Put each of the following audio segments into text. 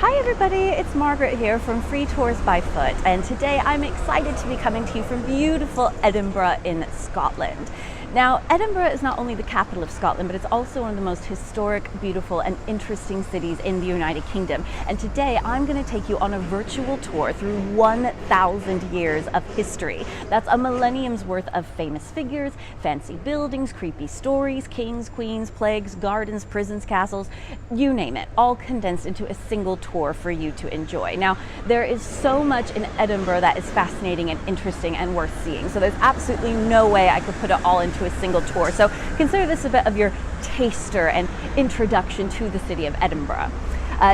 Hi everybody, it's Margaret here from Free Tours by Foot, and today I'm excited to be coming to you from beautiful Edinburgh in Scotland. Now, Edinburgh is not only the capital of Scotland, but it's also one of the most historic, beautiful, and interesting cities in the United Kingdom. And today I'm going to take you on a virtual tour through 1,000 years of history. That's a millennium's worth of famous figures, fancy buildings, creepy stories, kings, queens, plagues, gardens, prisons, castles, you name it, all condensed into a single tour for you to enjoy. Now, there is so much in Edinburgh that is fascinating and interesting and worth seeing. So there's absolutely no way I could put it all into a single tour. So consider this a bit of your taster and introduction to the city of Edinburgh.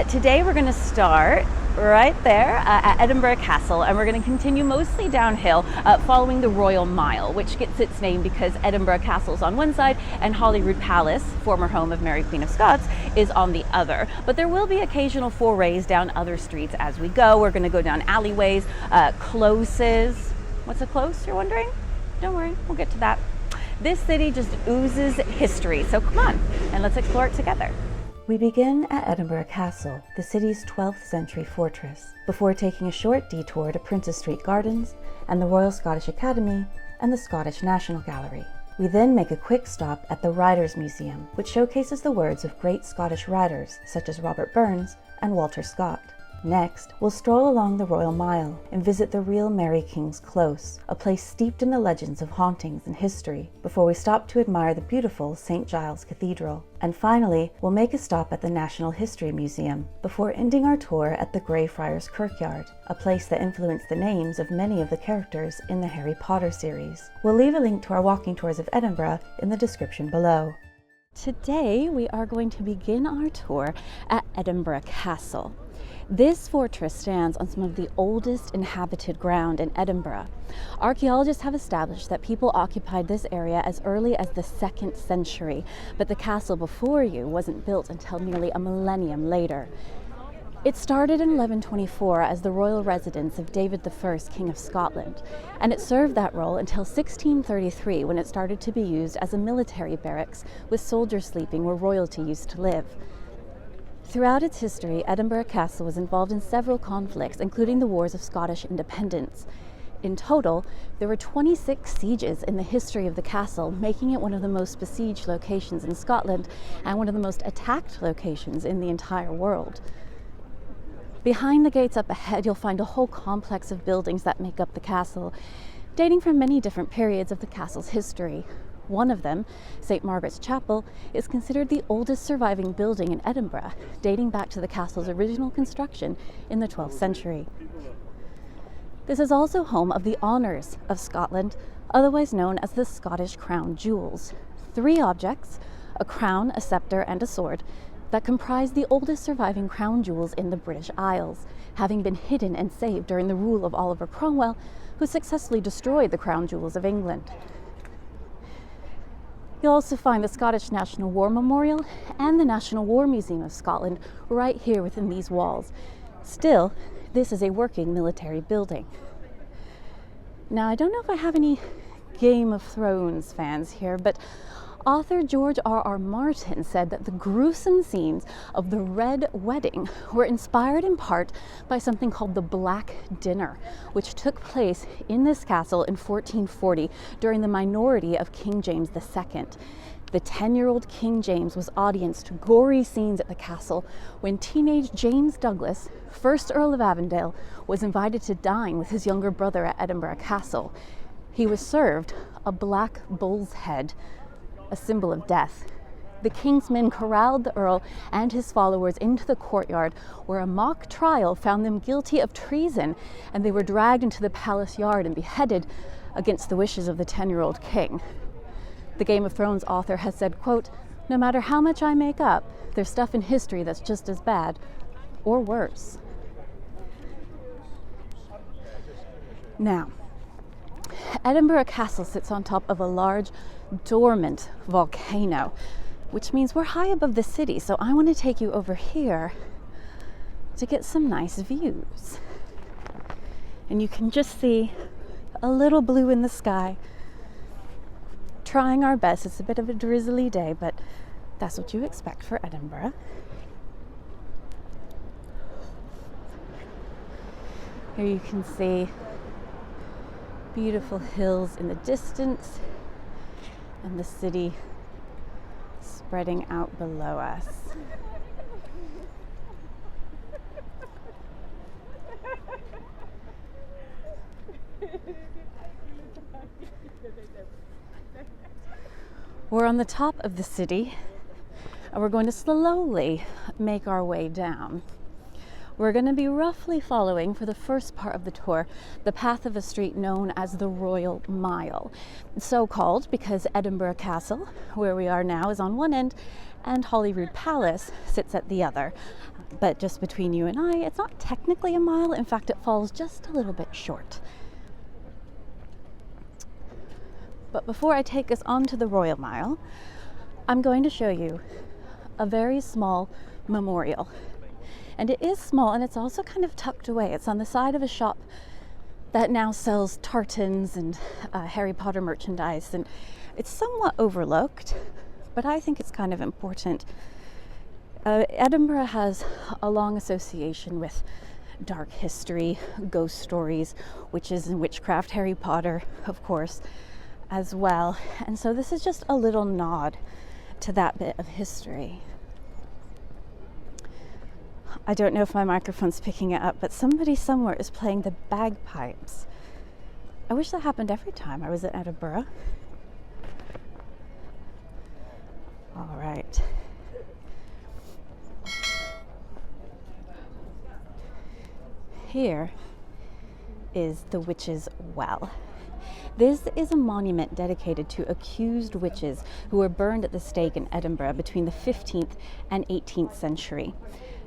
Today we're going to start right there at Edinburgh Castle, and we're going to continue mostly downhill following the Royal Mile, which gets its name because Edinburgh Castle is on one side and Holyrood Palace, former home of Mary Queen of Scots, is on the other. But there will be occasional forays down other streets as we go. We're going to go down alleyways, closes. What's a close, you're wondering? Don't worry, we'll get to that. This city just oozes history, so come on and let's explore it together. We begin at Edinburgh Castle, the city's 12th century fortress, before taking a short detour to Princes Street Gardens and the Royal Scottish Academy and the Scottish National Gallery. We then make a quick stop at the Writers' Museum, which showcases the words of great Scottish writers such as Robert Burns and Walter Scott. Next, we'll stroll along the Royal Mile and visit the real Mary King's Close, a place steeped in the legends of hauntings and history, before we stop to admire the beautiful St. Giles Cathedral. And finally, we'll make a stop at the National History Museum, before ending our tour at the Greyfriars Kirkyard, a place that influenced the names of many of the characters in the Harry Potter series. We'll leave a link to our walking tours of Edinburgh in the description below. Today we are going to begin our tour at Edinburgh Castle. This fortress stands on some of the oldest inhabited ground in Edinburgh. Archaeologists have established that people occupied this area as early as the 2nd century, but the castle before you wasn't built until nearly a millennium later. It started in 1124 as the royal residence of David I, King of Scotland, and it served that role until 1633 when it started to be used as a military barracks with soldiers sleeping where royalty used to live. Throughout its history, Edinburgh Castle was involved in several conflicts, including the Wars of Scottish Independence. In total, there were 26 sieges in the history of the castle, making it one of the most besieged locations in Scotland and one of the most attacked locations in the entire world. Behind the gates up ahead, you'll find a whole complex of buildings that make up the castle, dating from many different periods of the castle's history. One of them, St. Margaret's Chapel, is considered the oldest surviving building in Edinburgh, dating back to the castle's original construction in the 12th century. This is also home of the Honours of Scotland, otherwise known as the Scottish Crown Jewels. 3 objects, a crown, a sceptre, and a sword, that comprise the oldest surviving crown jewels in the British Isles, having been hidden and saved during the rule of Oliver Cromwell, who successfully destroyed the crown jewels of England. You'll also find the Scottish National War Memorial and the National War Museum of Scotland right here within these walls. Still, this is a working military building. Now, I don't know if I have any Game of Thrones fans here, but author George R.R. Martin said that the gruesome scenes of the Red Wedding were inspired in part by something called the Black Dinner, which took place in this castle in 1440 during the minority of King James II. The 10-year-old King James was audience to gory scenes at the castle when teenage James Douglas, 1st Earl of Avondale, was invited to dine with his younger brother at Edinburgh Castle. He was served a black bull's head, a symbol of death. The king's men corralled the earl and his followers into the courtyard, where a mock trial found them guilty of treason, and they were dragged into the palace yard and beheaded against the wishes of the 10-year-old king. The Game of Thrones author has said, quote, "No matter how much I make up, there's stuff in history that's just as bad, or worse." Now, Edinburgh Castle sits on top of a large dormant volcano, which means we're high above the city, so I want to take you over here to get some nice views. And you can just see a little blue in the sky. Trying our best. It's a bit of a drizzly day, but that's what you expect for Edinburgh. Here you can see beautiful hills in the distance and the city spreading out below us. We're on the top of the city and we're going to slowly make our way down. We're going to be roughly following, for the first part of the tour, the path of a street known as the Royal Mile. So called because Edinburgh Castle, where we are now, is on one end and Holyrood Palace sits at the other. But just between you and I, it's not technically a mile. In fact, it falls just a little bit short. But before I take us onto the Royal Mile, I'm going to show you a very small memorial. And it is small, and it's also kind of tucked away. It's on the side of a shop that now sells tartans and Harry Potter merchandise, and it's somewhat overlooked, but I think it's kind of important. Edinburgh has a long association with dark history, ghost stories, witches and witchcraft, Harry Potter, of course, as well. And so this is just a little nod to that bit of history. I don't know if my microphone's picking it up, but somebody somewhere is playing the bagpipes. I wish that happened every time I was in Edinburgh. All right. Here is the Witch's Well. This is a monument dedicated to accused witches who were burned at the stake in Edinburgh between the 15th and 18th century.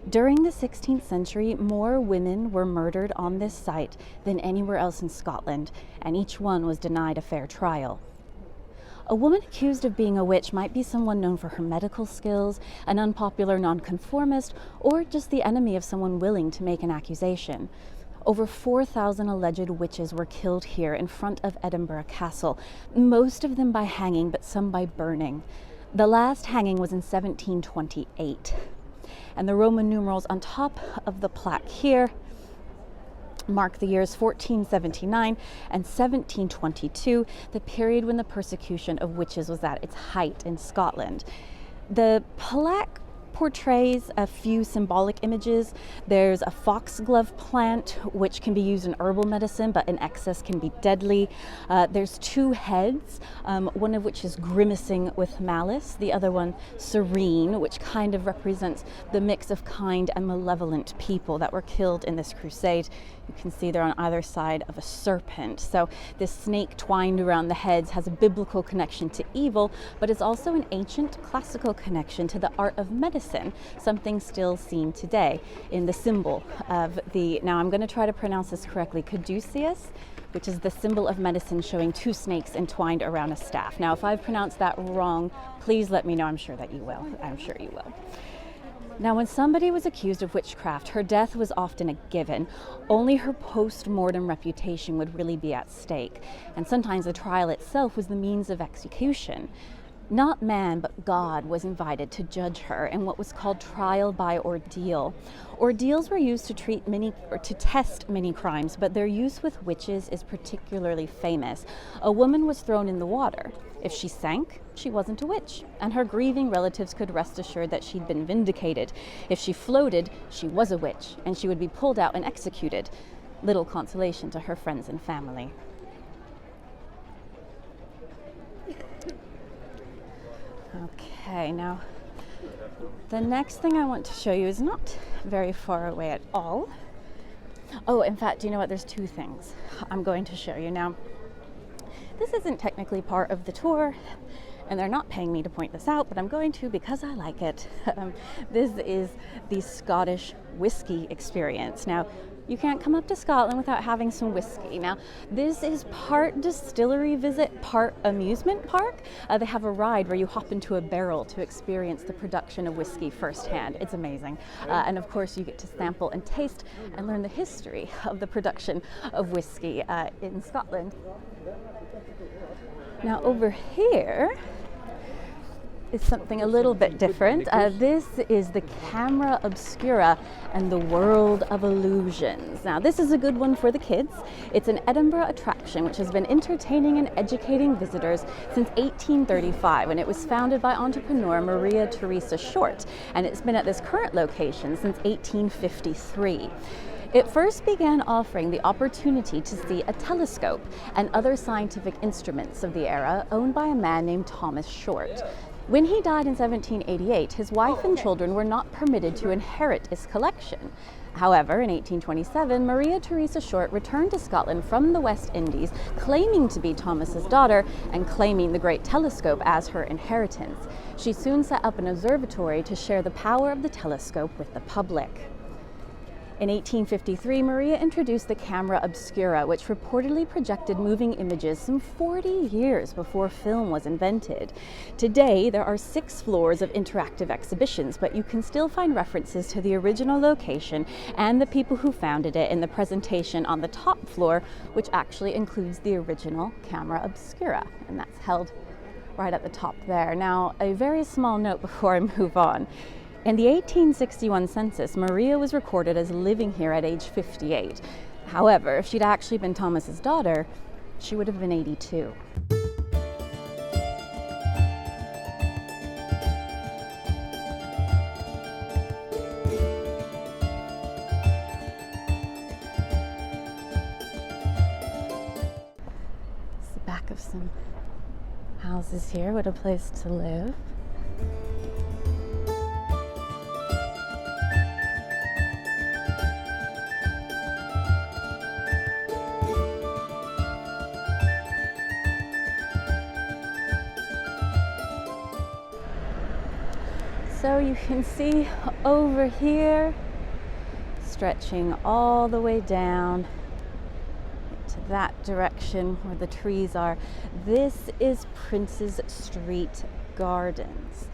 During the 16th century, more women were murdered on this site than anywhere else in Scotland, and each one was denied a fair trial. A woman accused of being a witch might be someone known for her medical skills, an unpopular nonconformist, or just the enemy of someone willing to make an accusation. Over 4,000 alleged witches were killed here in front of Edinburgh Castle, most of them by hanging, but some by burning. The last hanging was in 1728. And the Roman numerals on top of the plaque here mark the years 1479 and 1722, the period when the persecution of witches was at its height in Scotland. The plaque portrays a few symbolic images. There's a foxglove plant, which can be used in herbal medicine, but in excess can be deadly. There's two heads, one of which is grimacing with malice, the other one serene, which kind of represents the mix of kind and malevolent people that were killed in this crusade. You can see they're on either side of a serpent. So this snake twined around the heads has a biblical connection to evil, but it's also an ancient classical connection to the art of medicine, something still seen today in the symbol of the, now I'm going to try to pronounce this correctly, caduceus, which is the symbol of medicine showing two snakes entwined around a staff. Now, if I've pronounced that wrong, please let me know. I'm sure that you will. I'm sure you will. Now, when somebody was accused of witchcraft, her death was often a given. Only her post-mortem reputation would really be at stake. And sometimes the trial itself was the means of execution. Not man, but God was invited to judge her in what was called trial by ordeal. Ordeals were used to to test many crimes, but their use with witches is particularly famous. A woman was thrown in the water. If she sank, she wasn't a witch, and her grieving relatives could rest assured that she'd been vindicated. If she floated, she was a witch, and she would be pulled out and executed. Little consolation to her friends and family. Okay, now the next thing I want to show you is not very far away at all. Oh, in fact, do you know what? There's two things I'm going to show you. Now, this isn't technically part of the tour, and they're not paying me to point this out, but I'm going to because I like it. This is the Scottish whiskey experience. Now, you can't come up to Scotland without having some whiskey. Now, this is part distillery visit, part amusement park. They have a ride where you hop into a barrel to experience the production of whiskey firsthand. It's amazing. And of course, you get to sample and taste and learn the history of the production of whiskey in Scotland. Now, over here, is something a little bit different. This is the Camera Obscura and the World of Illusions. Now, this is a good one for the kids. It's an Edinburgh attraction which has been entertaining and educating visitors since 1835, and it was founded by entrepreneur Maria Theresa Short, and it's been at this current location since 1853. It first began offering the opportunity to see a telescope and other scientific instruments of the era owned by a man named Thomas Short. When he died in 1788, his wife and children were not permitted to inherit his collection. However, in 1827, Maria Theresa Short returned to Scotland from the West Indies, claiming to be Thomas's daughter and claiming the great telescope as her inheritance. She soon set up an observatory to share the power of the telescope with the public. In 1853, Maria introduced the Camera Obscura, which reportedly projected moving images some 40 years before film was invented. Today, there are 6 floors of interactive exhibitions, but you can still find references to the original location and the people who founded it in the presentation on the top floor, which actually includes the original Camera Obscura, and that's held right at the top there. Now, a very small note before I move on. In the 1861 census, Maria was recorded as living here at age 58. However, if she'd actually been Thomas's daughter, she would have been 82. It's the back of some houses here. What a place to live. So you can see over here, stretching all the way down to that direction where the trees are. This is Prince's Street Gardens.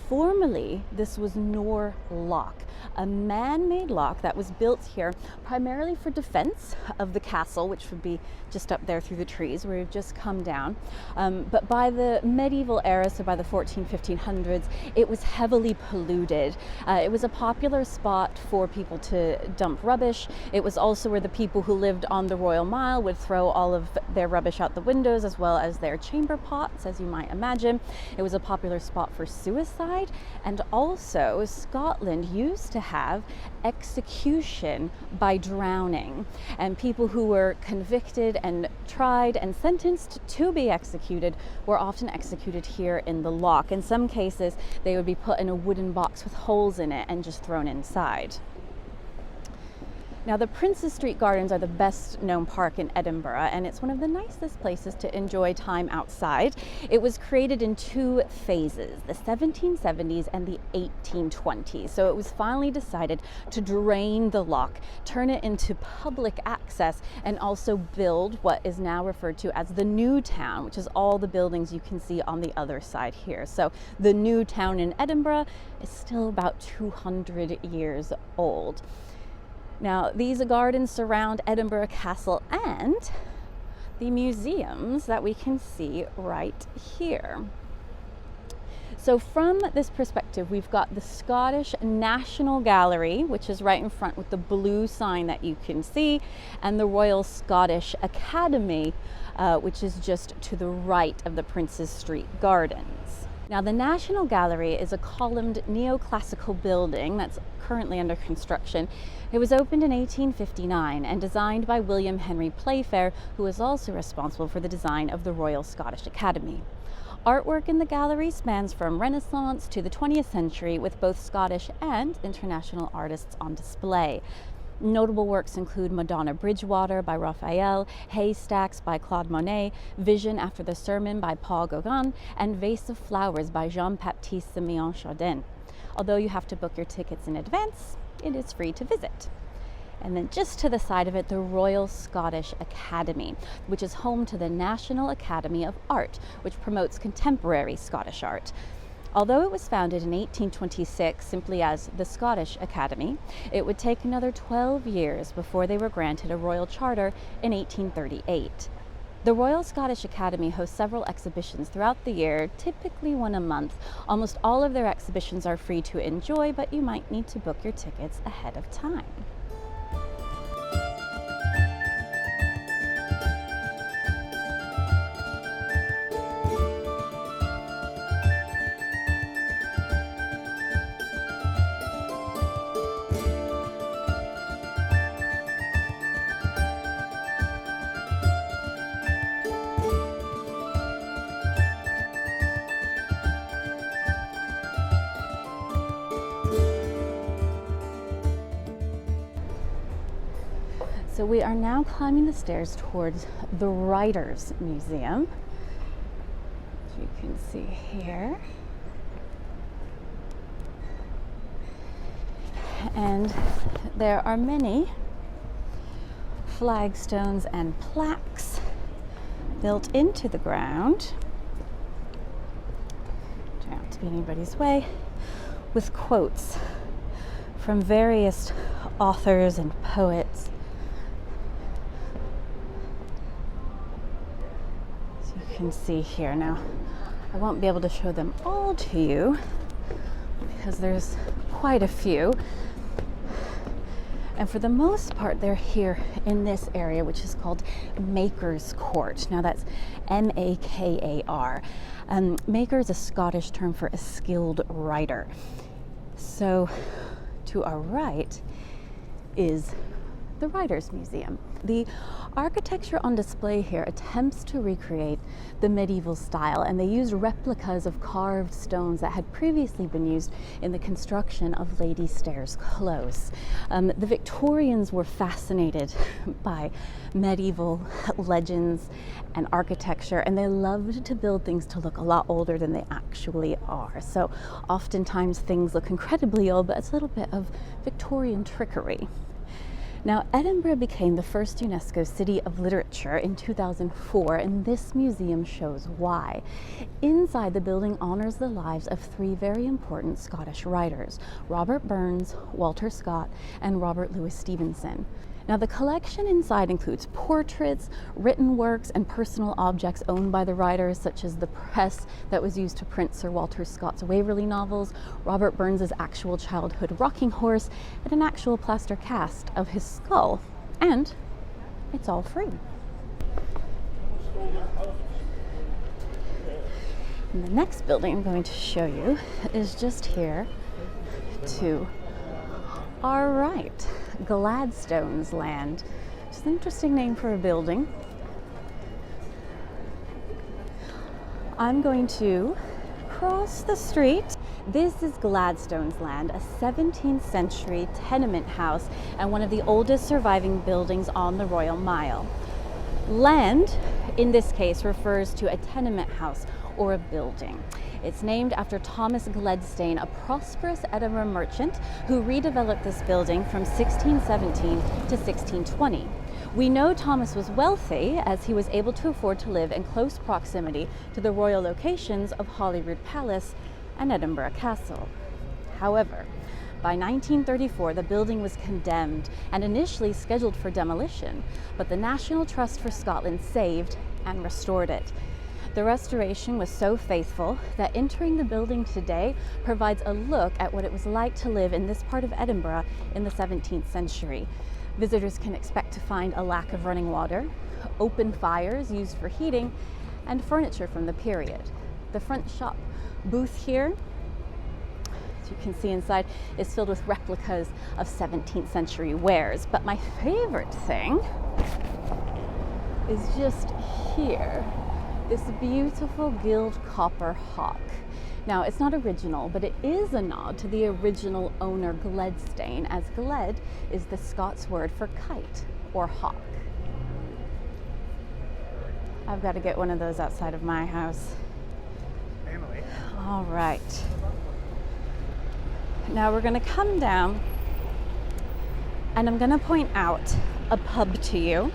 Formerly, this was Nor Lock, a man-made lock that was built here primarily for defense of the castle, which would be just up there through the trees where we've just come down. But by the medieval era, so by the 1500s, it was heavily polluted. It was a popular spot for people to dump rubbish. It was also where the people who lived on the Royal Mile would throw all of their rubbish out the windows, as well as their chamber pots, as you might imagine. It was a popular spot for suicide, and also Scotland used to have execution by drowning, and people who were convicted and tried and sentenced to be executed were often executed here in the lock. In some cases, they would be put in a wooden box with holes in it and just thrown inside. Now, the Prince's Street Gardens are the best known park in Edinburgh, and it's one of the nicest places to enjoy time outside. It was created in 2 phases, the 1770s and the 1820s. So it was finally decided to drain the lock, turn it into public access, and also build what is now referred to as the New Town, which is all the buildings you can see on the other side here. So the New Town in Edinburgh is still about 200 years old. Now, these gardens surround Edinburgh Castle and the museums that we can see right here. So from this perspective, we've got the Scottish National Gallery, which is right in front with the blue sign that you can see, and the Royal Scottish Academy, which is just to the right of the Prince's Street Gardens. Now, the National Gallery is a columned neoclassical building that's currently under construction. It was opened in 1859 and designed by William Henry Playfair, who is also responsible for the design of the Royal Scottish Academy. Artwork in the gallery spans from Renaissance to the 20th century, with both Scottish and international artists on display. Notable works include Madonna Bridgewater by Raphael, Haystacks by Claude Monet, Vision After the Sermon by Paul Gauguin, and Vase of Flowers by Jean-Baptiste Simeon Chardin. Although you have to book your tickets in advance, it is free to visit. And then just to the side of it, the Royal Scottish Academy, which is home to the National Academy of Art, which promotes contemporary Scottish art. Although it was founded in 1826 simply as the Scottish Academy, it would take another 12 years before they were granted a royal charter in 1838. The Royal Scottish Academy hosts several exhibitions throughout the year, typically one a month. Almost all of their exhibitions are free to enjoy, but you might need to book your tickets ahead of time. So we are now climbing the stairs towards the Writers' Museum, as you can see here. And there are many flagstones and plaques built into the ground. Try not to be anybody's way, with quotes from various authors and poets. Can see here. Now, I won't be able to show them all to you because there's quite a few, and for the most part they're here in this area, which is called Maker's Court. Now that's M-A-K-A-R. Maker is a Scottish term for a skilled writer. So to our right is the Writers' Museum. The architecture on display here attempts to recreate the medieval style, and they used replicas of carved stones that had previously been used in the construction of Lady Stairs Close. The Victorians were fascinated by medieval legends and architecture, and they loved to build things to look a lot older than they actually are. So oftentimes things look incredibly old, but it's a little bit of Victorian trickery. Now, Edinburgh became the first UNESCO City of Literature in 2004, and this museum shows why. Inside, the building honors the lives of three very important Scottish writers: Robert Burns, Walter Scott, and Robert Louis Stevenson. Now, the collection inside includes portraits, written works, and personal objects owned by the writers, such as the press that was used to print Sir Walter Scott's Waverley novels, Robert Burns's actual childhood rocking horse, and an actual plaster cast of his skull. And it's all free. And the next building I'm going to show you is just here to our right, Gladstone's Land. It's an interesting name for a building. I'm going to cross the street. This is Gladstone's Land, a 17th century tenement house and one of the oldest surviving buildings on the Royal Mile. Land, in this case, refers to a tenement house or a building. It's named after Thomas Gladstone, a prosperous Edinburgh merchant who redeveloped this building from 1617 to 1620. We know Thomas was wealthy as he was able to afford to live in close proximity to the royal locations of Holyrood Palace and Edinburgh Castle. However, by 1934, the building was condemned and initially scheduled for demolition, but the National Trust for Scotland saved and restored it. The restoration was so faithful that entering the building today provides a look at what it was like to live in this part of Edinburgh in the 17th century. Visitors can expect to find a lack of running water, open fires used for heating, and furniture from the period. The front shop booth here, as you can see inside, is filled with replicas of 17th century wares. But my favorite thing is just here. This beautiful gilt copper hawk. Now, it's not original, but it is a nod to the original owner Gladstone, as gled is the Scots word for kite or hawk. I've got to get one of those outside of my house. Family. All right. Now we're going to come down and I'm going to point out a pub to you.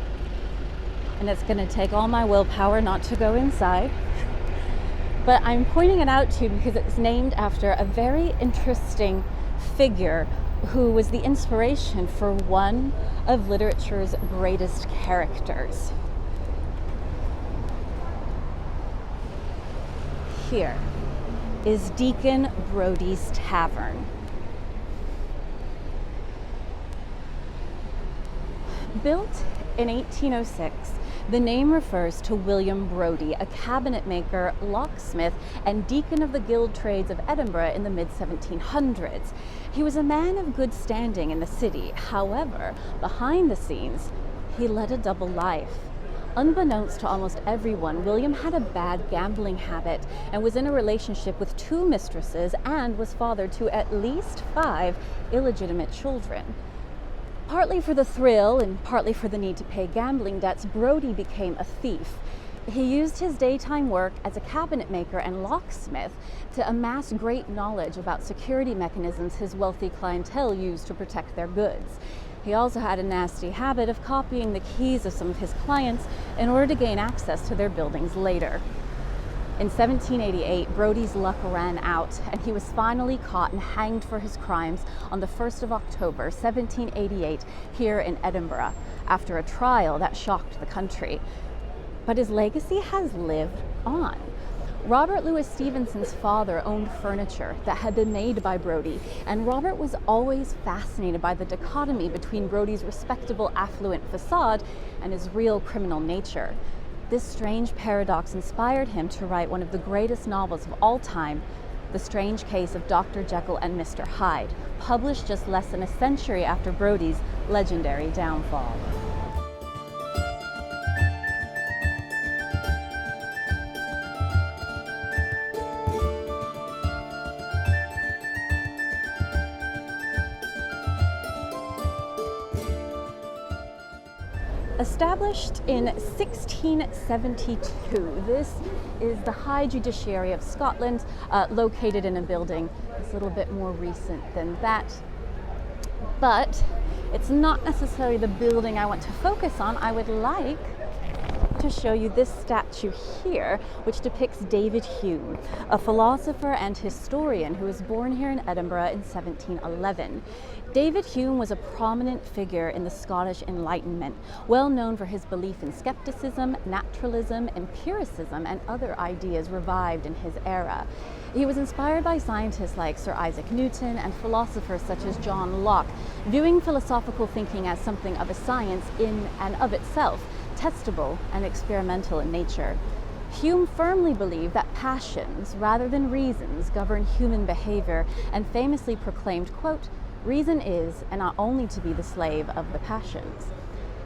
And it's going to take all my willpower not to go inside. But I'm pointing it out to you because it's named after a very interesting figure who was the inspiration for one of literature's greatest characters. here is Deacon Brody's Tavern. Built in 1806, the name refers to William Brody, a cabinet maker, locksmith, and deacon of the Guild Trades of Edinburgh in the mid-1700s. He was a man of good standing in the city. However, behind the scenes, he led a double life. Unbeknownst to almost everyone, William had a bad gambling habit and was in a relationship with 2 mistresses and was father to at least 5 illegitimate children. Partly for the thrill and partly for the need to pay gambling debts, Brody became a thief. He used his daytime work as a cabinet maker and locksmith to amass great knowledge about security mechanisms his wealthy clientele used to protect their goods. He also had a nasty habit of copying the keys of some of his clients in order to gain access to their buildings later. In 1788, Brody's luck ran out, and he was finally caught and hanged for his crimes on the 1st of October, 1788, here in Edinburgh, after a trial that shocked the country. But his legacy has lived on. Robert Louis Stevenson's father owned furniture that had been made by Brody, and Robert was always fascinated by the dichotomy between Brody's respectable, affluent facade and his real criminal nature. This strange paradox inspired him to write one of the greatest novels of all time, The Strange Case of Dr. Jekyll and Mr. Hyde, published just less than a century after Brody's legendary downfall. Established in 1672, this is the High Judiciary of Scotland, located in a building that's a little bit more recent than that. But it's not necessarily the building I want to focus on. I would like to show you this statue here, which depicts David Hume, a philosopher and historian who was born here in Edinburgh in 1711. David Hume was a prominent figure in the Scottish Enlightenment, well known for his belief in skepticism, naturalism, empiricism, and other ideas revived in his era. He was inspired by scientists like Sir Isaac Newton and philosophers such as John Locke, viewing philosophical thinking as something of a science in and of itself, testable and experimental in nature. Hume firmly believed that passions, rather than reasons, govern human behavior, and famously proclaimed, quote, "Reason is, and ought only to be the slave of the passions."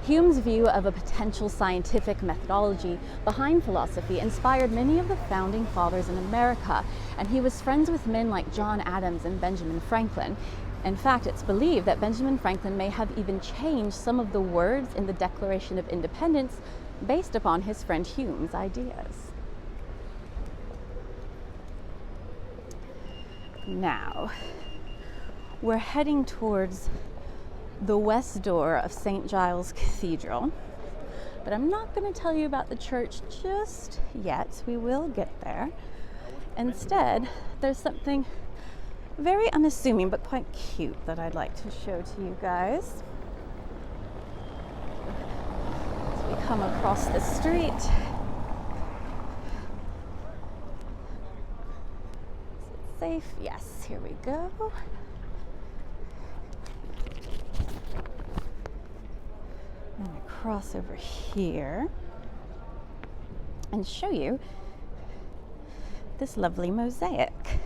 Hume's view of a potential scientific methodology behind philosophy inspired many of the founding fathers in America, and he was friends with men like John Adams and Benjamin Franklin. In fact, it's believed that Benjamin Franklin may have even changed some of the words in the Declaration of Independence based upon his friend Hume's ideas. Now, we're heading towards the west door of St. Giles Cathedral, but I'm not going to tell you about the church just yet. We will get there. Instead, there's something very unassuming but quite cute that I'd like to show to you guys. As we come across the street, is it safe? Yes, here we go. I'm going to cross over here and show you this lovely mosaic.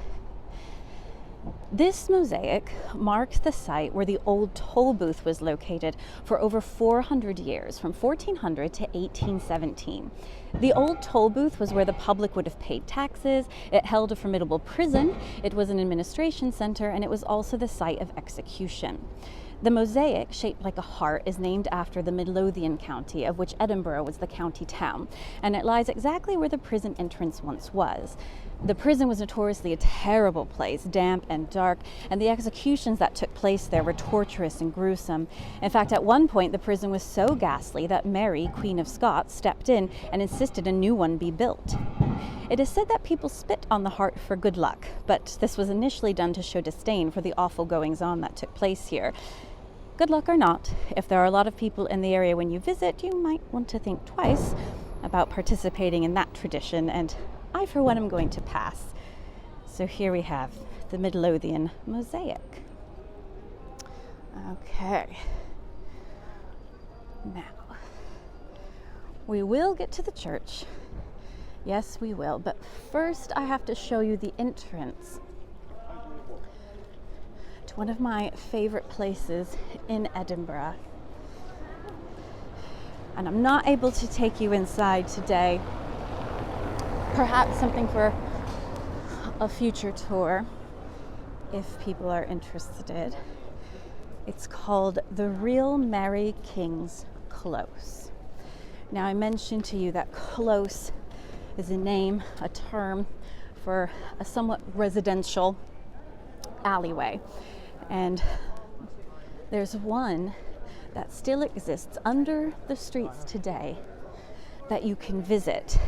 This mosaic marks the site where the old toll booth was located for over 400 years, from 1400 to 1817. The old toll booth was where the public would have paid taxes, it held a formidable prison, it was an administration center, and it was also the site of execution. The mosaic, shaped like a heart, is named after the Midlothian county, of which Edinburgh was the county town, and it lies exactly where the prison entrance once was. The prison was notoriously a terrible place, damp and dark, and the executions that took place there were torturous and gruesome. In fact, at one point, the prison was so ghastly that Mary, Queen of Scots, stepped in and insisted a new one be built. It is said that people spit on the heart for good luck, but this was initially done to show disdain for the awful goings-on that took place here. Good luck or not, if there are a lot of people in the area when you visit, you might want to think twice about participating in that tradition, and I for one am going to pass. So here we have the Midlothian Mosaic. Okay. Now, we will get to the church. Yes, we will. But first, I have to show you the entrance to one of my favorite places in Edinburgh. And I'm not able to take you inside today. Perhaps something for a future tour, if people are interested. It's called the Real Mary King's Close. Now, I mentioned to you that close is a name, a term for a somewhat residential alleyway. And there's one that still exists under the streets today that you can visit.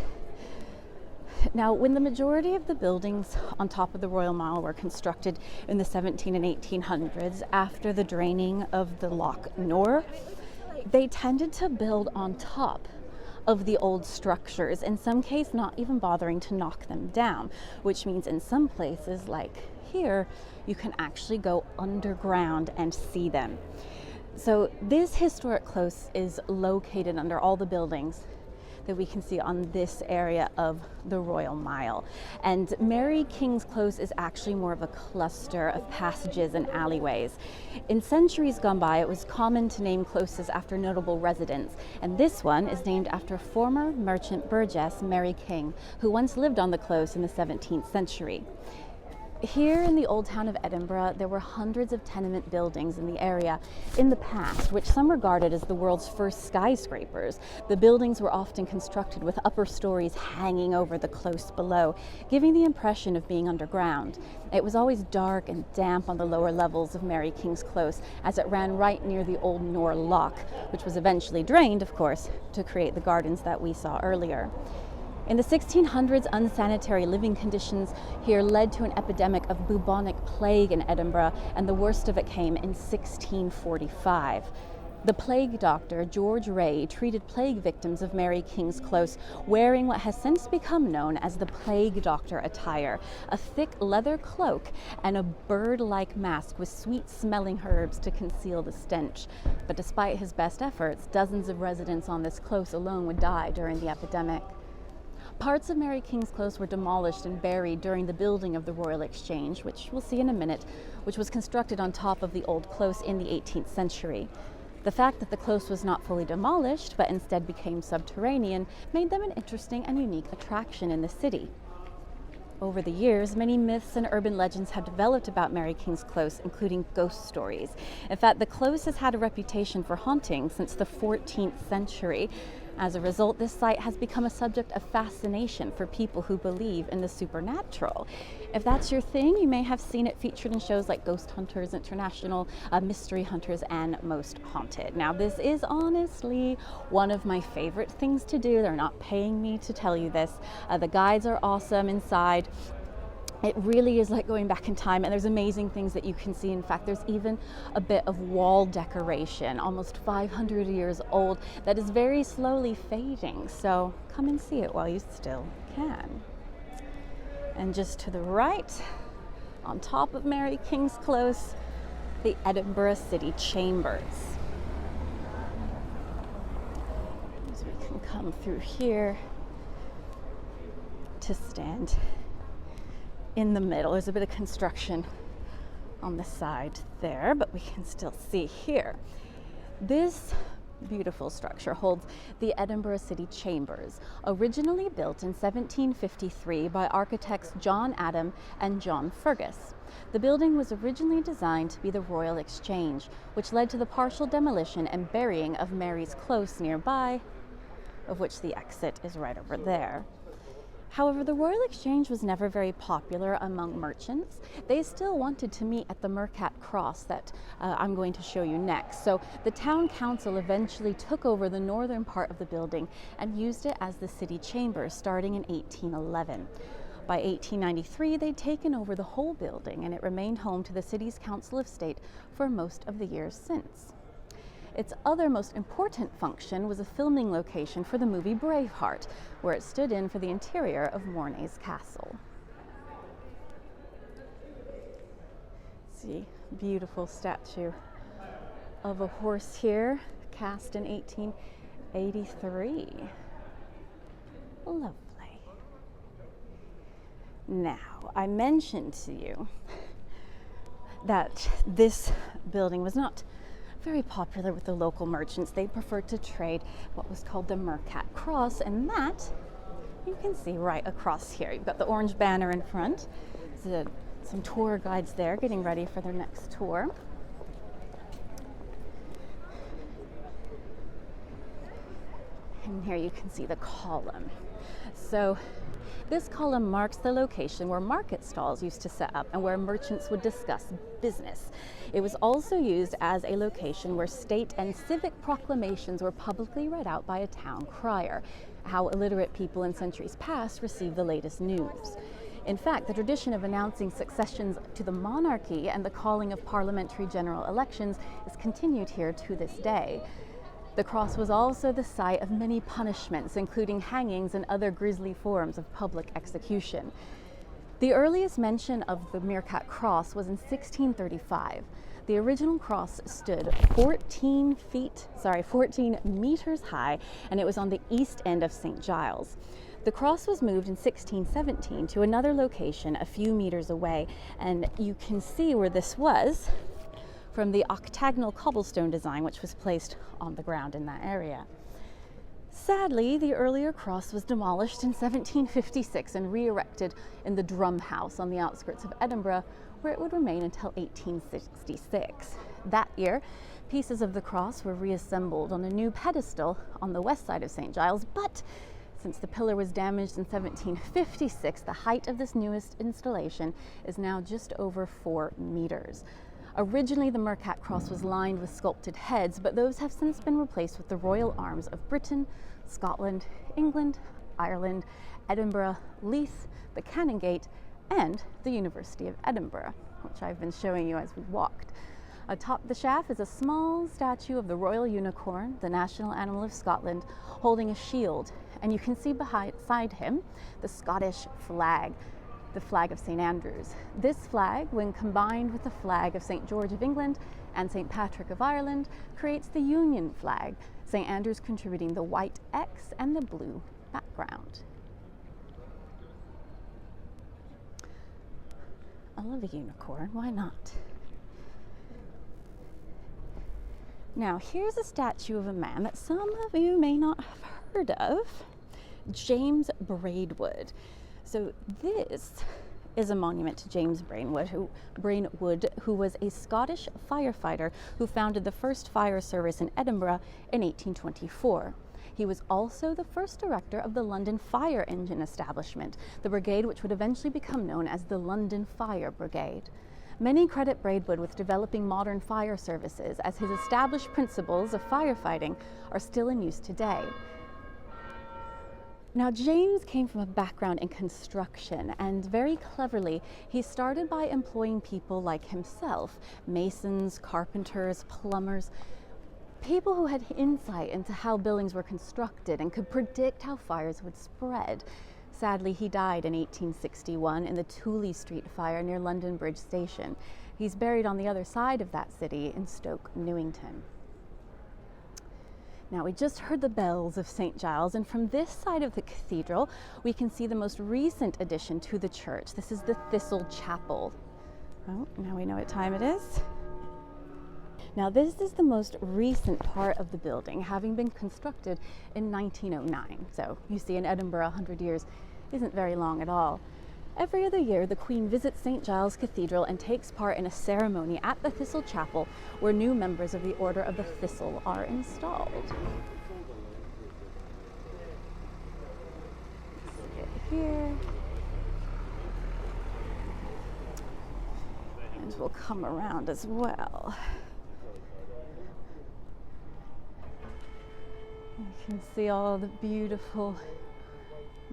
Now, when the majority of the buildings on top of the Royal Mile were constructed in the 17 and 1800s after the draining of the Loch Nor, they tended to build on top of the old structures, in some cases not even bothering to knock them down, which means in some places like here, you can actually go underground and see them. So this historic close is located under all the buildings that we can see on this area of the Royal Mile. And Mary King's Close is actually more of a cluster of passages and alleyways. In centuries gone by, it was common to name closes after notable residents, and this one is named after former merchant burgess Mary King, who once lived on the close in the 17th century. Here in the old town of Edinburgh, there were hundreds of tenement buildings in the area in the past, which some regarded as the world's first skyscrapers. The buildings were often constructed with upper stories hanging over the close below, giving the impression of being underground. It was always dark and damp on the lower levels of Mary King's Close, as it ran right near the old Nor Loch, which was eventually drained, of course, to create the gardens that we saw earlier. In the 1600s, unsanitary living conditions here led to an epidemic of bubonic plague in Edinburgh, and the worst of it came in 1645. The plague doctor, George Ray, treated plague victims of Mary King's Close wearing what has since become known as the plague doctor attire, a thick leather cloak and a bird-like mask with sweet-smelling herbs to conceal the stench. But despite his best efforts, dozens of residents on this close alone would die during the epidemic. Parts of Mary King's Close were demolished and buried during the building of the Royal Exchange, which we'll see in a minute, which was constructed on top of the old close in the 18th century. The fact that the close was not fully demolished, but instead became subterranean, made them an interesting and unique attraction in the city. Over the years, many myths and urban legends have developed about Mary King's Close, including ghost stories. In fact, the close has had a reputation for haunting since the 14th century. As a result, this site has become a subject of fascination for people who believe in the supernatural. If that's your thing, you may have seen it featured in shows like Ghost Hunters International, Mystery Hunters, and Most Haunted. Now, this is honestly one of my favorite things to do. They're not paying me to tell you this. The guides are awesome inside. It really is like going back in time, and there's amazing things that you can see. In fact, there's even a bit of wall decoration, almost 500 years old, that is very slowly fading. So come and see it while you still can. And just to the right, on top of Mary King's Close, the Edinburgh City Chambers. So we can come through here to stand in the middle. There's a bit of construction on the side there, but we can still see here. This beautiful structure holds the Edinburgh City Chambers, originally built in 1753 by architects John Adam and John Fergus. The building was originally designed to be the Royal Exchange, which led to the partial demolition and burying of Mary's Close nearby, of which the exit is right over there. However, the Royal Exchange was never very popular among merchants. They still wanted to meet at the Mercat Cross that I'm going to show you next. So the town council eventually took over the northern part of the building and used it as the city chambers starting in 1811. By 1893, they'd taken over the whole building, and it remained home to the city's Council of State for most of the years since. Its other most important function was a filming location for the movie Braveheart, where it stood in for the interior of Mornay's castle. See, beautiful statue of a horse here, cast in 1883. Lovely. Now, I mentioned to you that this building was not very popular with the local merchants. They preferred to trade what was called the Mercat Cross, and that you can see right across here. You've got the orange banner in front. There's some tour guides there getting ready for their next tour. And here you can see the column. So this column marks the location where market stalls used to set up and where merchants would discuss business. It was also used as a location where state and civic proclamations were publicly read out by a town crier, how illiterate people in centuries past received the latest news. In fact, the tradition of announcing successions to the monarchy and the calling of parliamentary general elections is continued here to this day. The cross was also the site of many punishments, including hangings and other grisly forms of public execution. The earliest mention of the Mercat Cross was in 1635. The original cross stood 14 meters high, and it was on the east end of St. Giles. The cross was moved in 1617 to another location a few meters away, and you can see where this was from the octagonal cobblestone design which was placed on the ground in that area. Sadly, the earlier cross was demolished in 1756 and re-erected in the Drum House on the outskirts of Edinburgh, where it would remain until 1866. That year, pieces of the cross were reassembled on a new pedestal on the west side of St. Giles, but since the pillar was damaged in 1756, the height of this newest installation is now just over 4 meters. Originally, the Mercat Cross was lined with sculpted heads, but those have since been replaced with the royal arms of Britain, Scotland, England, Ireland, Edinburgh, Leith, the Canongate, and the University of Edinburgh, which I've been showing you as we walked. Atop the shaft is a small statue of the royal unicorn, the national animal of Scotland, holding a shield, and you can see beside him the Scottish flag, the flag of St. Andrews. This flag, when combined with the flag of St. George of England and St. Patrick of Ireland, creates the Union flag, St. Andrews contributing the white X and the blue background. I love a unicorn, why not? Now, here's a statue of a man that some of you may not have heard of, James Braidwood. So this is a monument to James Braidwood, who was a Scottish firefighter who founded the first fire service in Edinburgh in 1824. He was also the first director of the London Fire Engine Establishment, the brigade which would eventually become known as the London Fire Brigade. Many credit Braidwood with developing modern fire services, as his established principles of firefighting are still in use today. Now, James came from a background in construction, and very cleverly, he started by employing people like himself, masons, carpenters, plumbers, people who had insight into how buildings were constructed and could predict how fires would spread. Sadly, he died in 1861 in the Tooley Street fire near London Bridge Station. He's buried on the other side of that city in Stoke Newington. Now, we just heard the bells of St. Giles, and from this side of the cathedral, we can see the most recent addition to the church. This is the Thistle Chapel. Oh, now we know what time it is. Now, this is the most recent part of the building, having been constructed in 1909. So you see, in Edinburgh, 100 years isn't very long at all. Every other year, the Queen visits St. Giles Cathedral and takes part in a ceremony at the Thistle Chapel, where new members of the Order of the Thistle are installed. Let's get here. And we'll come around as well. You can see all the beautiful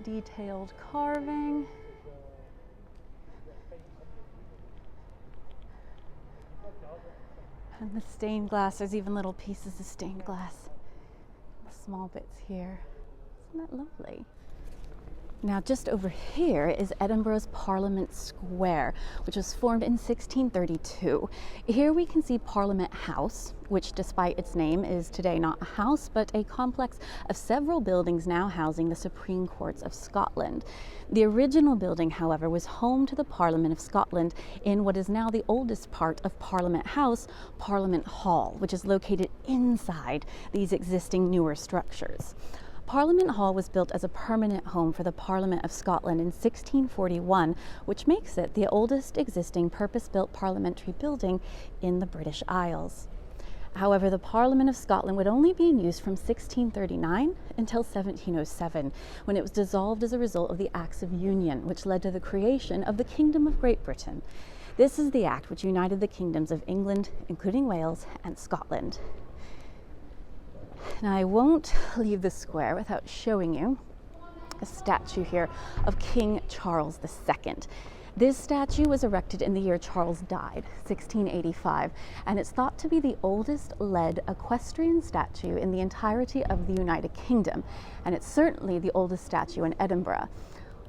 detailed carving. And the stained glass, there's even little pieces of stained glass. The small bits here. Isn't that lovely? Now, just over here is Edinburgh's Parliament Square, which was formed in 1632. Here we can see Parliament House, which despite its name is today not a house, but a complex of several buildings now housing the Supreme Courts of Scotland. The original building, however, was home to the Parliament of Scotland in what is now the oldest part of Parliament House, Parliament Hall, which is located inside these existing newer structures. Parliament Hall was built as a permanent home for the Parliament of Scotland in 1641, which makes it the oldest existing purpose-built parliamentary building in the British Isles. However, the Parliament of Scotland would only be in use from 1639 until 1707, when it was dissolved as a result of the Acts of Union, which led to the creation of the Kingdom of Great Britain. This is the act which united the kingdoms of England, including Wales, and Scotland. Now, I won't leave the square without showing you a statue here of King Charles II. This statue was erected in the year Charles died, 1685, and it's thought to be the oldest lead equestrian statue in the entirety of the United Kingdom, and it's certainly the oldest statue in Edinburgh.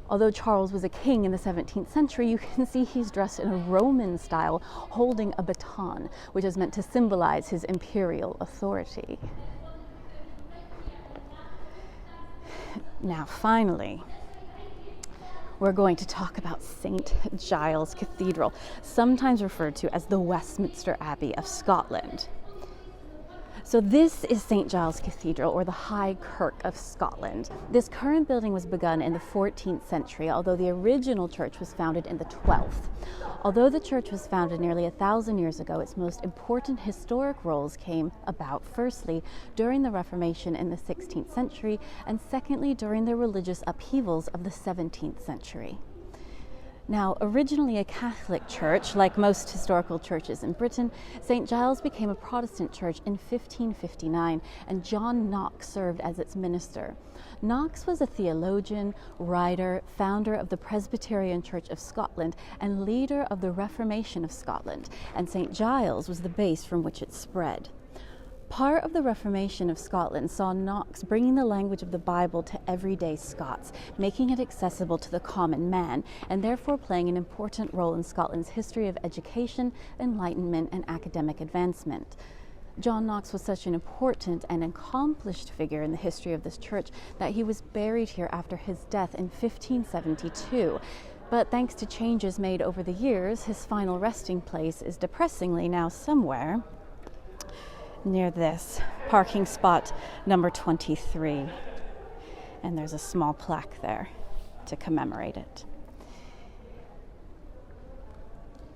Although Charles was a king in the 17th century, you can see he's dressed in a Roman style, holding a baton, which is meant to symbolize his imperial authority. Now, finally, we're going to talk about St. Giles Cathedral, sometimes referred to as the Westminster Abbey of Scotland. So this is St. Giles Cathedral, or the High Kirk of Scotland. This current building was begun in the 14th century, although the original church was founded in the 12th. Although the church was founded nearly 1,000 years ago, its most important historic roles came about, firstly, during the Reformation in the 16th century, and secondly, during the religious upheavals of the 17th century. Now, originally a Catholic church, like most historical churches in Britain, St. Giles became a Protestant church in 1559, and John Knox served as its minister. Knox was a theologian, writer, founder of the Presbyterian Church of Scotland, and leader of the Reformation of Scotland, and St. Giles was the base from which it spread. Part of the Reformation of Scotland saw Knox bringing the language of the Bible to everyday Scots, making it accessible to the common man, and therefore playing an important role in Scotland's history of education, enlightenment, and academic advancement. John Knox was such an important and accomplished figure in the history of this church that he was buried here after his death in 1572. But thanks to changes made over the years, his final resting place is depressingly now somewhere near this parking spot number 23, and there's a small plaque there to commemorate it.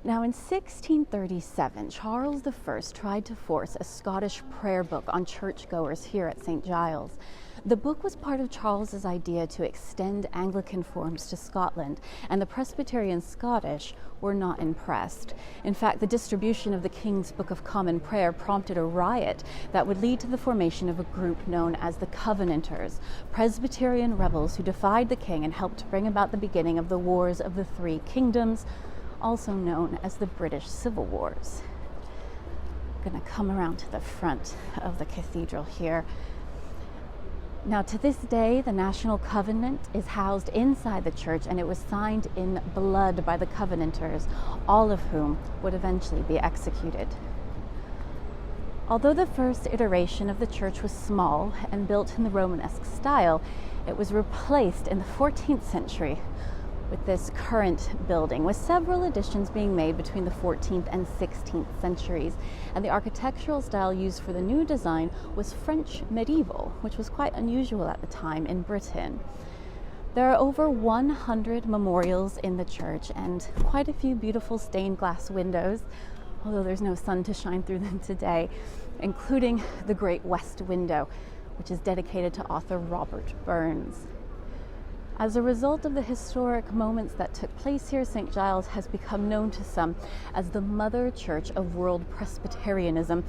Now, in 1637, Charles I tried to force a Scottish prayer book on churchgoers here at St. Giles. The book was part of Charles's idea to extend Anglican forms to Scotland, and the Presbyterian Scottish were not impressed. In fact, the distribution of the King's Book of Common Prayer prompted a riot that would lead to the formation of a group known as the Covenanters, Presbyterian rebels who defied the king and helped bring about the beginning of the Wars of the Three Kingdoms, also known as the British Civil Wars. I'm going to come around to the front of the cathedral here. Now, to this day, the National Covenant is housed inside the church, and it was signed in blood by the Covenanters, all of whom would eventually be executed. Although the first iteration of the church was small and built in the Romanesque style, it was replaced in the 14th century with this current building, with several additions being made between the 14th and 16th centuries. And the architectural style used for the new design was French medieval, which was quite unusual at the time in Britain. There are over 100 memorials in the church and quite a few beautiful stained glass windows, although there's no sun to shine through them today, including the Great West Window, which is dedicated to author Robert Burns. As a result of the historic moments that took place here, St. Giles has become known to some as the Mother Church of World Presbyterianism,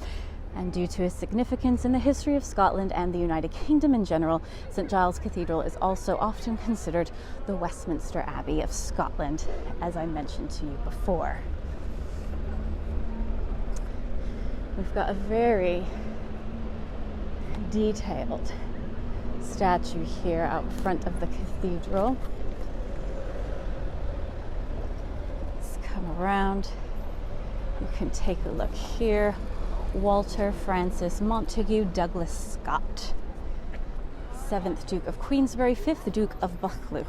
and due to its significance in the history of Scotland and the United Kingdom in general, St. Giles Cathedral is also often considered the Westminster Abbey of Scotland, as I mentioned to you before. We've got a very detailed statue here out front of the cathedral. Let's come around. You can take a look here. Walter Francis Montague Douglas Scott, 7th Duke of Queensberry, 5th Duke of Buccleuch.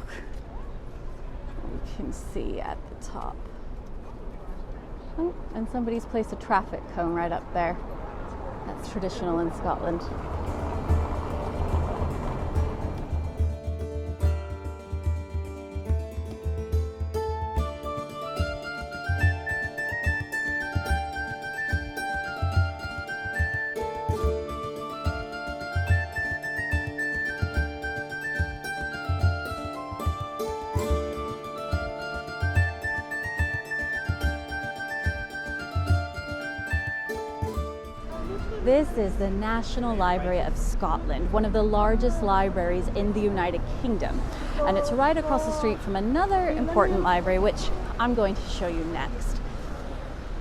You can see at the top. Oh, and somebody's placed a traffic cone right up there. That's traditional in Scotland. This is the National Library of Scotland, one of the largest libraries in the United Kingdom. And it's right across the street from another important library, which I'm going to show you next.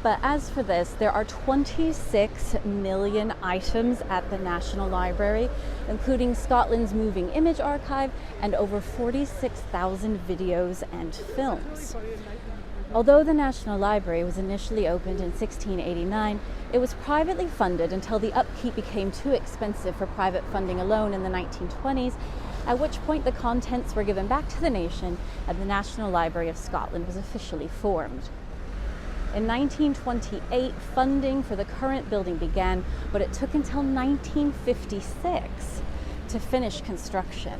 But as for this, there are 26 million items at the National Library, including Scotland's moving image archive and over 46,000 videos and films. Although the National Library was initially opened in 1689, it was privately funded until the upkeep became too expensive for private funding alone in the 1920s, at which point the contents were given back to the nation and the National Library of Scotland was officially formed. In 1928, funding for the current building began, but it took until 1956 to finish construction.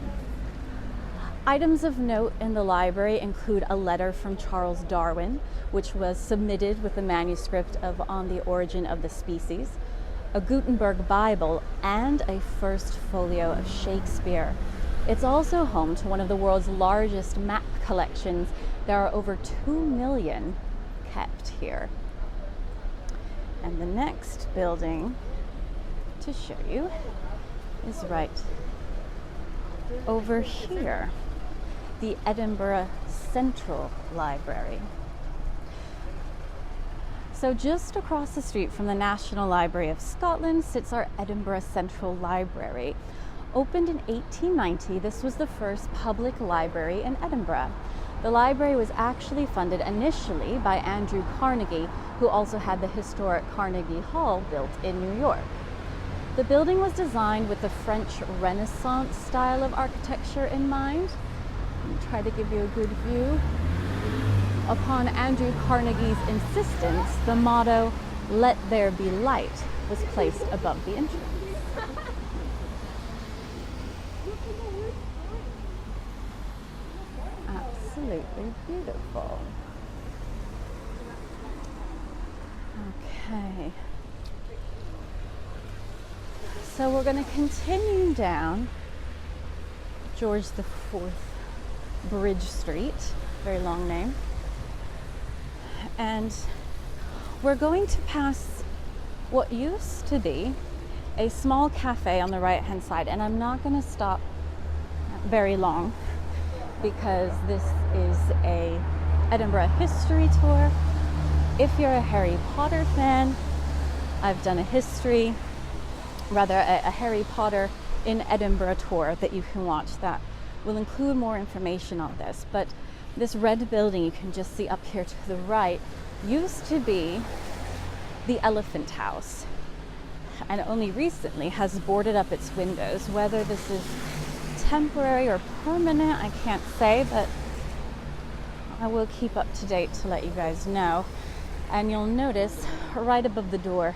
Items of note in the library include a letter from Charles Darwin, which was submitted with the manuscript of On the Origin of the Species, a Gutenberg Bible, and a first folio of Shakespeare. It's also home to one of the world's largest map collections. There are over 2 million kept here. And the next building to show you is right over here. The Edinburgh Central Library. So just across the street from the National Library of Scotland sits our Edinburgh Central Library. Opened in 1890, this was the first public library in Edinburgh. The library was actually funded initially by Andrew Carnegie, who also had the historic Carnegie Hall built in New York. The building was designed with the French Renaissance style of architecture in mind. Try to give you a good view. Upon Andrew Carnegie's insistence, the motto, "Let there be light," was placed above the entrance. Absolutely beautiful. Okay. So we're going to continue down George IV Bridge Street, very long name, and we're going to pass what used to be a small cafe on the right hand side, and I'm not going to stop very long because this is a Edinburgh history tour. If you're a Harry Potter fan, I've done a Harry Potter in Edinburgh tour that you can watch that will include more information on this. But this red building you can just see up here to the right used to be the Elephant House, and only recently has boarded up its windows. Whether this is temporary or permanent, I can't say, but I will keep up to date to let you guys know. And you'll notice right above the door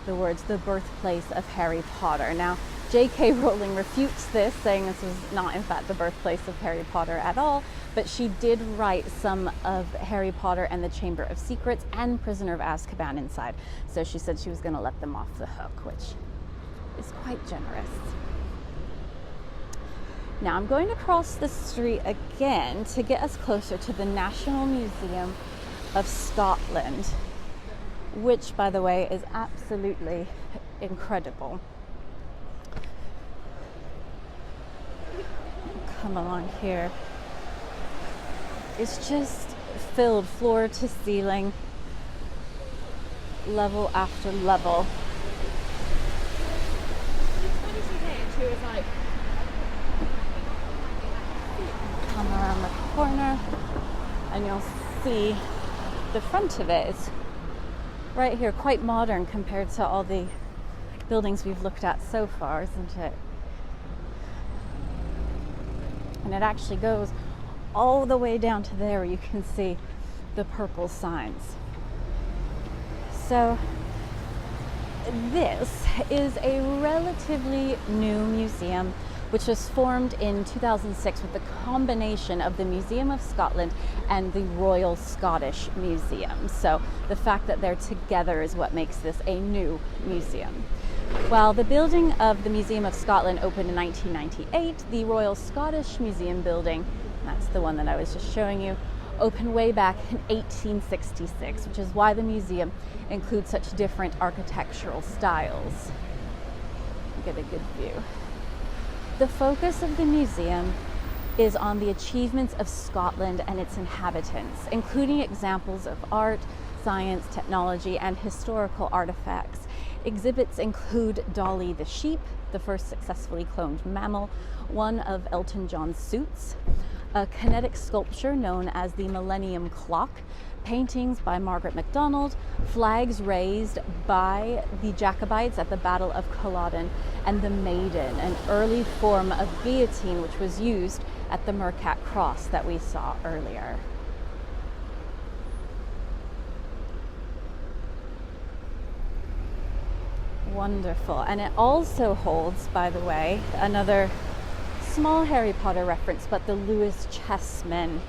the words, "The birthplace of Harry Potter." Now, J.K. Rowling refutes this, saying this was not in fact the birthplace of Harry Potter at all, but she did write some of Harry Potter and the Chamber of Secrets and Prisoner of Azkaban inside. So she said she was going to let them off the hook, which is quite generous. Now I'm going to cross the street again to get us closer to the National Museum of Scotland, which, by the way, is absolutely incredible. Come along here. It's just filled floor to ceiling level after level. Come around the corner and you'll see the front of it is right here, quite modern compared to all the buildings we've looked at so far, isn't it? And it actually goes all the way down to there where you can see the purple signs. So this is a relatively new museum which was formed in 2006 with the combination of the Museum of Scotland and the Royal Scottish Museum. So the fact that they're together is what makes this a new museum. While the building of the Museum of Scotland opened in 1998, the Royal Scottish Museum building, that's the one that I was just showing you, opened way back in 1866, which is why the museum includes such different architectural styles. Get a good view. The focus of the museum is on the achievements of Scotland and its inhabitants, including examples of art, science, technology, and historical artifacts. Exhibits include Dolly the sheep, the first successfully cloned mammal, one of Elton John's suits, a kinetic sculpture known as the Millennium Clock, paintings by Margaret MacDonald, flags raised by the Jacobites at the Battle of Culloden, and the Maiden, an early form of guillotine which was used at the Mercat Cross that we saw earlier. Wonderful. And it also holds, by the way, another small Harry Potter reference, but the Lewis chessmen,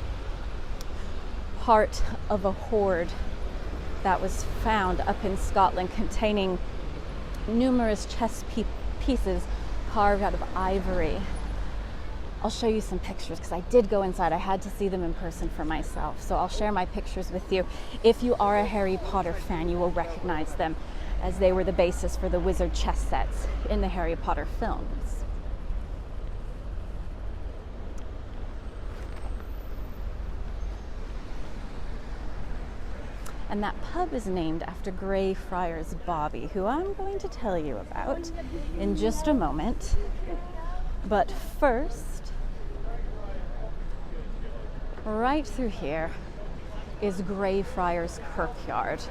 part of a hoard that was found up in Scotland containing numerous chess pieces carved out of ivory. I'll show you some pictures because I did go inside. I had to see them in person for myself. So I'll share my pictures with you. If you are a Harry Potter fan, you will recognize them as they were the basis for the wizard chess sets in the Harry Potter films. And that pub is named after Greyfriars Bobby, who I'm going to tell you about in just a moment. But first, right through here is Greyfriars Kirkyard.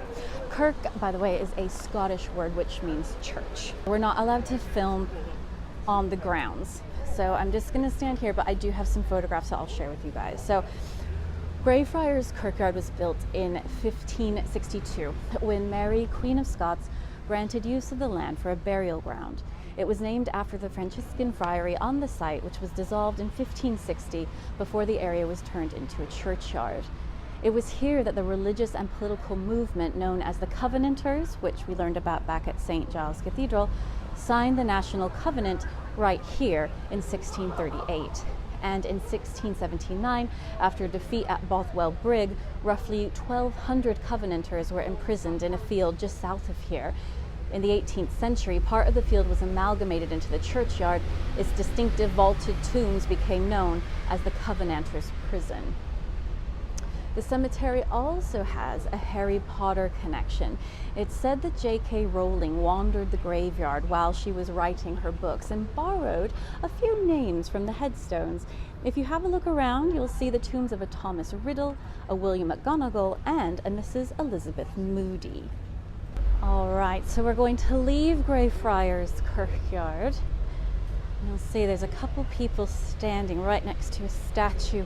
Kirk, by the way, is a Scottish word which means church. We're not allowed to film on the grounds, so I'm just going to stand here, but I do have some photographs that I'll share with you guys. So Greyfriars Kirkyard was built in 1562 when Mary, Queen of Scots, granted use of the land for a burial ground. It was named after the Franciscan friary on the site, which was dissolved in 1560 before the area was turned into a churchyard. It was here that the religious and political movement known as the Covenanters, which we learned about back at St. Giles Cathedral, signed the National Covenant right here in 1638. And in 1679, after a defeat at Bothwell Brig, roughly 1,200 Covenanters were imprisoned in a field just south of here. In the 18th century, part of the field was amalgamated into the churchyard. Its distinctive vaulted tombs became known as the Covenanters' Prison. The cemetery also has a Harry Potter connection. It's said that J.K. Rowling wandered the graveyard while she was writing her books and borrowed a few names from the headstones. If you have a look around, you'll see the tombs of a Thomas Riddle, a William McGonagall, and a Mrs. Elizabeth Moody. All right, so we're going to leave Greyfriars Kirkyard. You'll see there's a couple people standing right next to a statue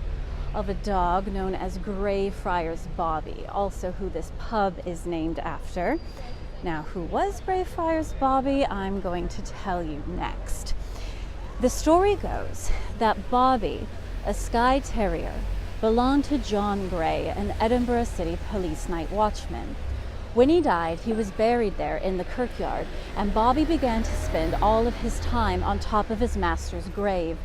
of a dog known as Greyfriars Bobby, also who this pub is named after. Now, who was Greyfriars Bobby? I'm going to tell you next. The story goes that Bobby, a Skye Terrier, belonged to John Grey, an Edinburgh City Police night watchman. When he died, he was buried there in the kirkyard, and Bobby began to spend all of his time on top of his master's grave.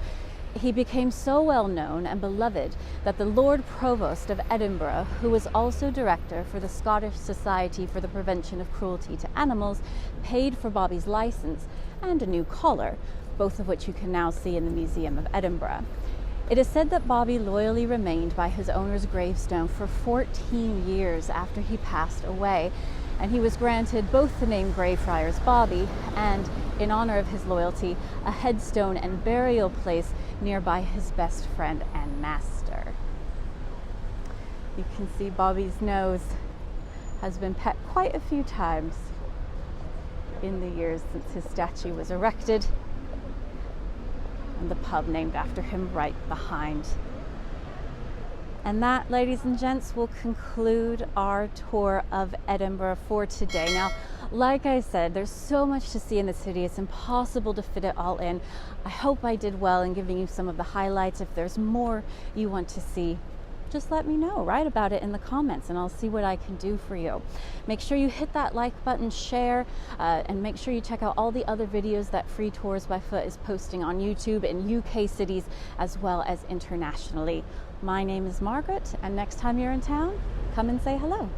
He became so well known and beloved that the Lord Provost of Edinburgh, who was also director for the Scottish Society for the Prevention of Cruelty to Animals, paid for Bobby's license and a new collar, both of which you can now see in the Museum of Edinburgh. It is said that Bobby loyally remained by his owner's gravestone for 14 years after he passed away, and he was granted both the name Greyfriars Bobby and, in honor of his loyalty, a headstone and burial place nearby his best friend and master. You can see Bobby's nose has been pet quite a few times in the years since his statue was erected, and the pub named after him right behind. And that, ladies and gents, will conclude our tour of Edinburgh for today. Now, like I said, there's so much to see in the city, it's impossible to fit it all in. I hope I did well in giving you some of the highlights. If there's more you want to see, just let me know. Write about it in the comments and I'll see what I can do for you. Make sure you hit that like button, share, and make sure you check out all the other videos that Free Tours by Foot is posting on YouTube in UK cities as well as internationally. My name is Margaret, and next time you're in town, come and say hello.